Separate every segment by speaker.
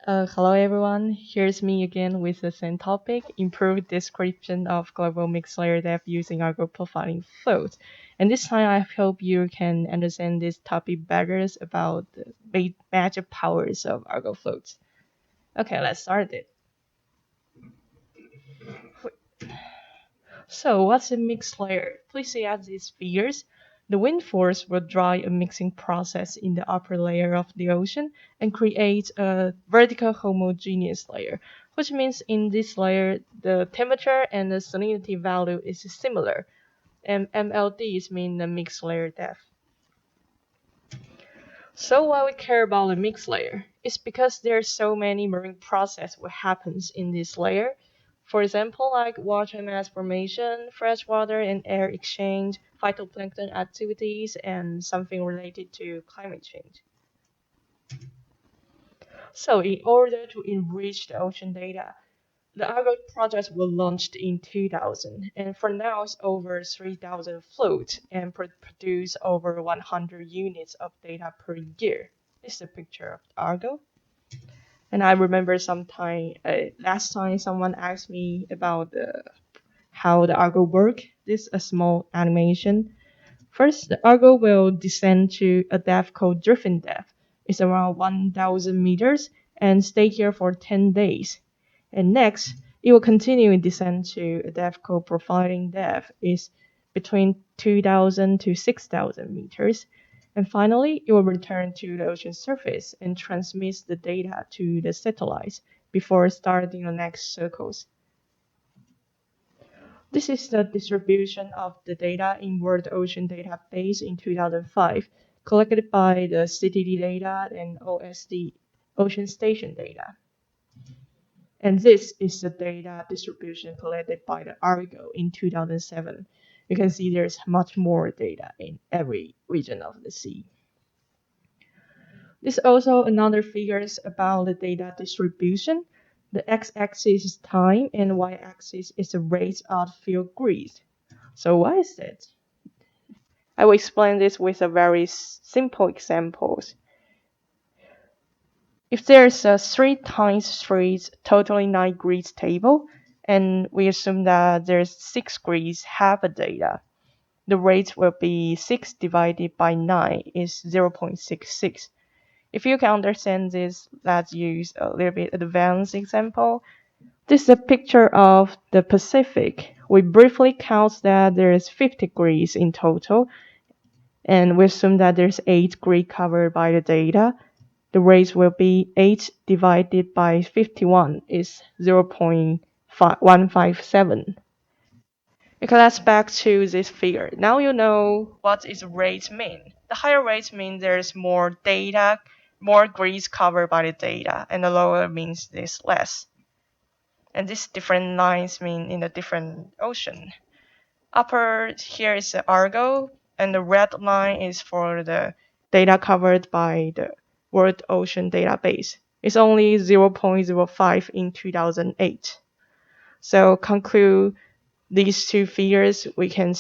Speaker 1: Hello everyone, here's me again with the same topic, improved description of global mixed layer depth using Argo profiling flows. And this time I hope you can understand this topic better about the magic powers of Argo floats. Okay, let's start it. So what's a mixed layer? Please see as these figures. The wind force will drive a mixing process in the upper layer of the ocean and create a vertical homogeneous layer, which means in this layer the temperature and the salinity value is similar, and MLDs mean the mixed layer depth. So why we care about the mixed layer? It's because there's so many marine process what happens in this layer. For example, like water mass formation, freshwater and air exchange, phytoplankton activities, and something related to climate change. So in order to enrich the ocean data, the Argo project was launched in 2000, and for now it's over 3,000 floats and produce over 100 units of data per year. This is a picture of Argo. And I remember last time someone asked me about how the Argo work. This is a small animation. First, the Argo will descend to a depth called drift depth. It's around 1,000 meters and stay here for 10 days. And next, it will continue in descent to a depth called profiling depth. It's between 2,000 to 6,000 meters. And finally, it will return to the ocean surface and transmits the data to the satellites before starting the next circles. This is the distribution of the data in World Ocean Database in 2005, collected by the CTD data and OSD Ocean Station data. And this is the data distribution collected by the Argo in 2007. You can see there's much more data in every region of the sea. This also another figures about the data distribution. The x-axis is time and y-axis is the rate of field grid. So why is that? I will explain this with a very simple examples. If there's a 3 times 3 totally 9 grids table, and we assume that there's 6 grids have a data, the rate will be 6 divided by 9 is 0.66. If you can understand this, let's use a little bit advanced example. This is a picture of the Pacific. We briefly count that there is 50 grids in total, and we assume that there's 8 grids covered by the data. The rate will be 8 divided by 51 is 0.157. Okay, let's back to this figure. Now you know what is rate mean. The higher rate means there's more data, more grids covered by the data, and the lower means there's less. And these different lines mean in a different ocean. Upper here is the Argo, and the red line is for the data covered by the World Ocean Database. It's only 0.05 in 2008. So conclude these two figures, we can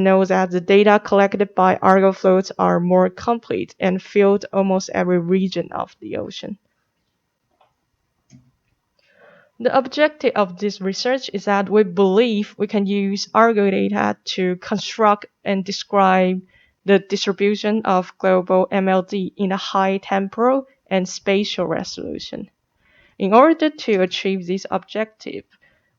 Speaker 1: know that the data collected by Argo floats are more complete and filled almost every region of the ocean. The objective of this research is that we believe we can use Argo data to construct and describe the distribution of global MLD in a high temporal and spatial resolution. In order to achieve this objective,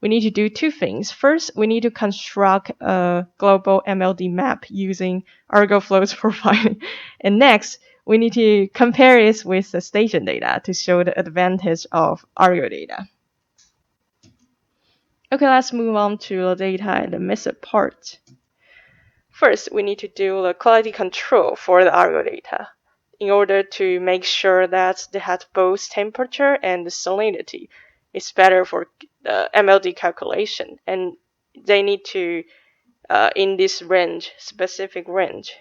Speaker 1: we need to do two things. First, we need to construct a global MLD map using Argo flows profiling. And next, we need to compare it with the station data to show the advantage of Argo data. Okay, let's move on to the data and the method part. First, we need to do the quality control for the Argo data in order to make sure that they have both temperature and salinity. It's better for the MLD calculation, and they need to in this range, specific range.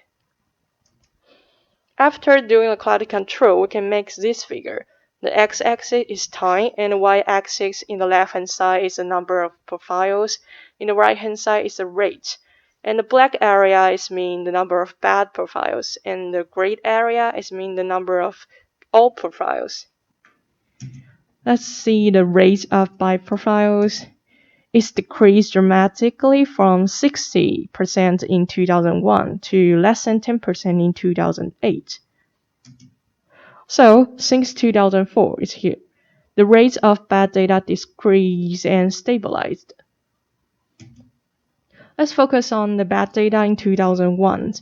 Speaker 1: After doing the quality control, we can make this figure. The x-axis is time, and the y-axis in the left-hand side is the number of profiles. In the right-hand side is the rate. And the black area is mean the number of bad profiles, and the gray area is mean the number of all profiles. Let's see the rate of biprofiles. It's decreased dramatically from 60% in 2001 to less than 10% in 2008. So, since 2004 is here, the rate of bad data decreased and stabilized. Let's focus on the bad data in 2001.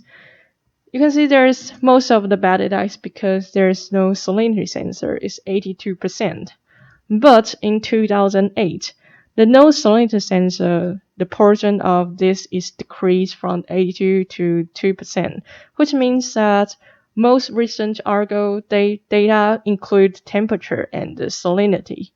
Speaker 1: You can see there's most of the bad data is because there's no salinity sensor, it's 82%. But in 2008, the no salinity sensor, the portion of this is decreased from 82 to 2%, which means that most recent Argo data include temperature and the salinity.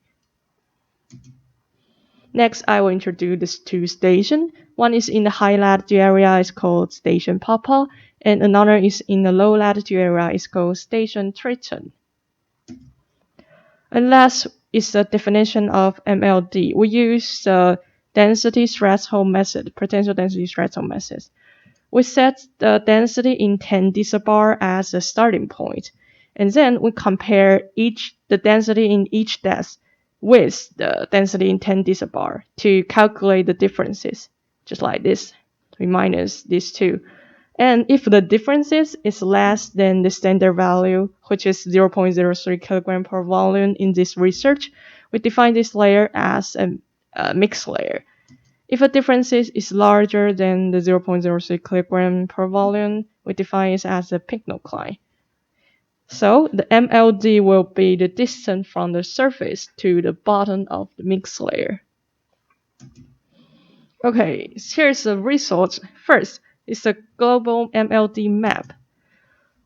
Speaker 1: Next, I will introduce these two stations. One is in the high latitude area, it's called Station Papa, and another is in the low latitude area, it's called Station Triton. And last is the definition of MLD. We use the density threshold method, potential density threshold method. We set the density in 10 decibars as a starting point, and then we compare the density in each depth with the density in 10 decibars to calculate the differences, just like this. We minus these two. And if the differences is less than the standard value, which is 0.03 kilogram per volume in this research, we define this layer as a mixed layer. If a difference is larger than the 0.03 kilogram per volume, we define it as a pycnocline. So the MLD will be the distance from the surface to the bottom of the mixed layer. Okay, here's the results. First is a global MLD map.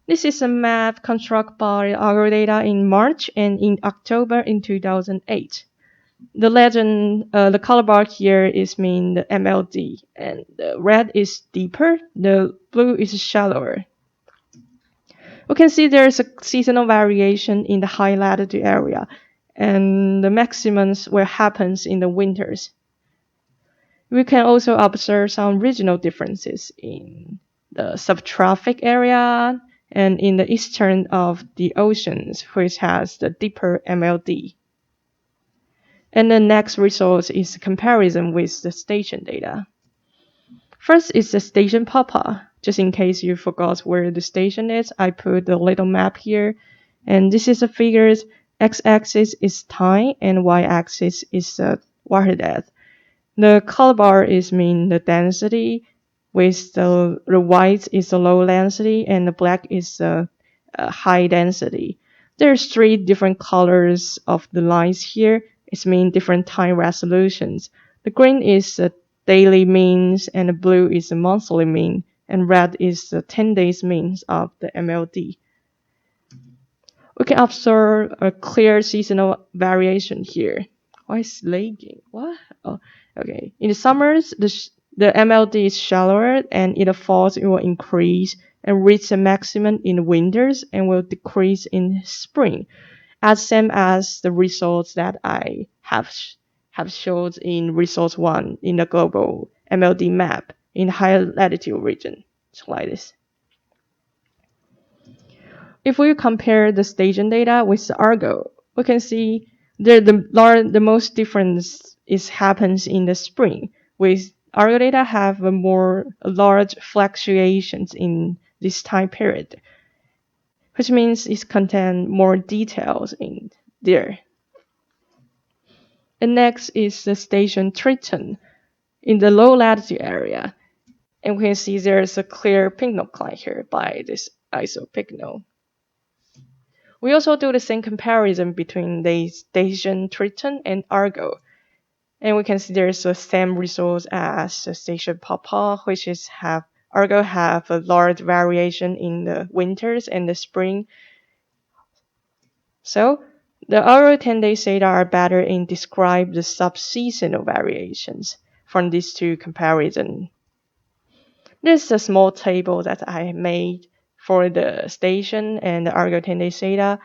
Speaker 1: This is a map constructed by Argo data in March and in October in 2008. The legend, the color bar here is mean the MLD, and the red is deeper, the blue is shallower. We can see there is a seasonal variation in the high latitude area, and the maximums will happen in the winters. We can also observe some regional differences in the subtrophic area and in the eastern of the oceans, which has the deeper MLD. And the next result is a comparison with the station data. First is the station Papa. Just in case you forgot where the station is, I put the little map here. And this is the figures. X-axis is time and Y-axis is the water depth. The color bar is mean the density, with the white is the low density and the black is the high density. There's three different colors of the lines here. It's mean different time resolutions. The green is the daily means and the blue is the monthly mean and red is the 10 days means of the MLD. We can observe a clear seasonal variation here. Why is lagging? What? Oh, okay. In the summers, the MLD is shallower, and in the falls it will increase and reach a maximum in the winters and will decrease in spring, as same as the results that I have showed in result 1 in the global MLD map in high latitude region. So like this. If we compare the station data with the Argo, we can see the most difference happens in the spring, with Argo data have a more large fluctuations in this time period, which means it contains more details in there. And next is the station Triton in the low latitude area, and we can see there's a clear pycnocline here by this isopycno. We also do the same comparison between the station Triton and Argo. And we can see there's the same results as the station Papa, which is Argo have a large variation in the winters and the spring. So the Argo 10-day data are better in describe the sub-seasonal variations from these two comparisons. This is a small table that I made for the station and the Argo 10-day data.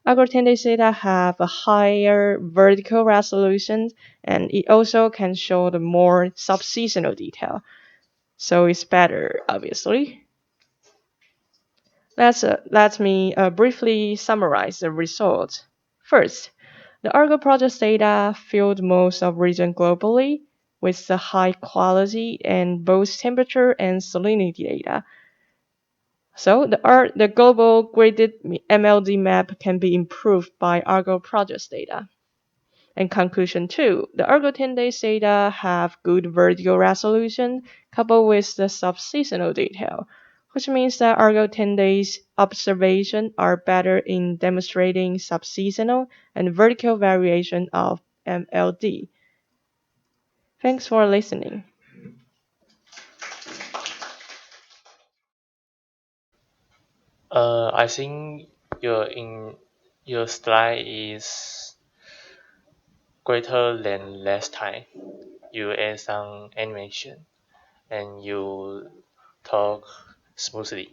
Speaker 1: Argo 10-day data have a higher vertical resolution, and it also can show the more sub-seasonal detail. So it's better, obviously. Let me briefly summarize the results. First, The Argo project data filled most of region globally with the high quality and both temperature and salinity data. So the global graded MLD map can be improved by Argo project data. And conclusion 2, the Argo 10 days data have good vertical resolution coupled with the subseasonal detail, which means that Argo 10 days observation are better in demonstrating subseasonal and vertical variation of MLD. Thanks for listening.
Speaker 2: I think your slide is greater than last time. You add some animation and you talk smoothly.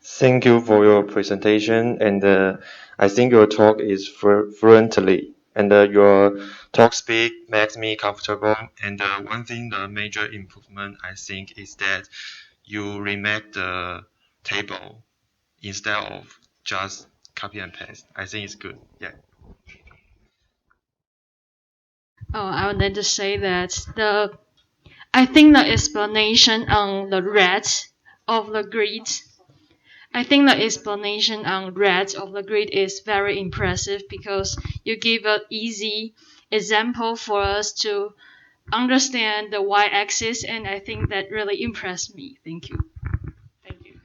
Speaker 3: Thank you for your presentation, and I think your talk is fluently, and your talk speed makes me comfortable. And one thing, the major improvement I think is that you remake the table instead of just copy and paste. I think it's good. Yeah.
Speaker 4: Oh, I would like to say that I think the explanation on the red of the grid. I think the explanation on red of the grid is very impressive because you give an easy example for us to understand the y-axis, and I think that really impressed me. Thank you.
Speaker 1: Thank you.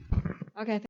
Speaker 5: Okay.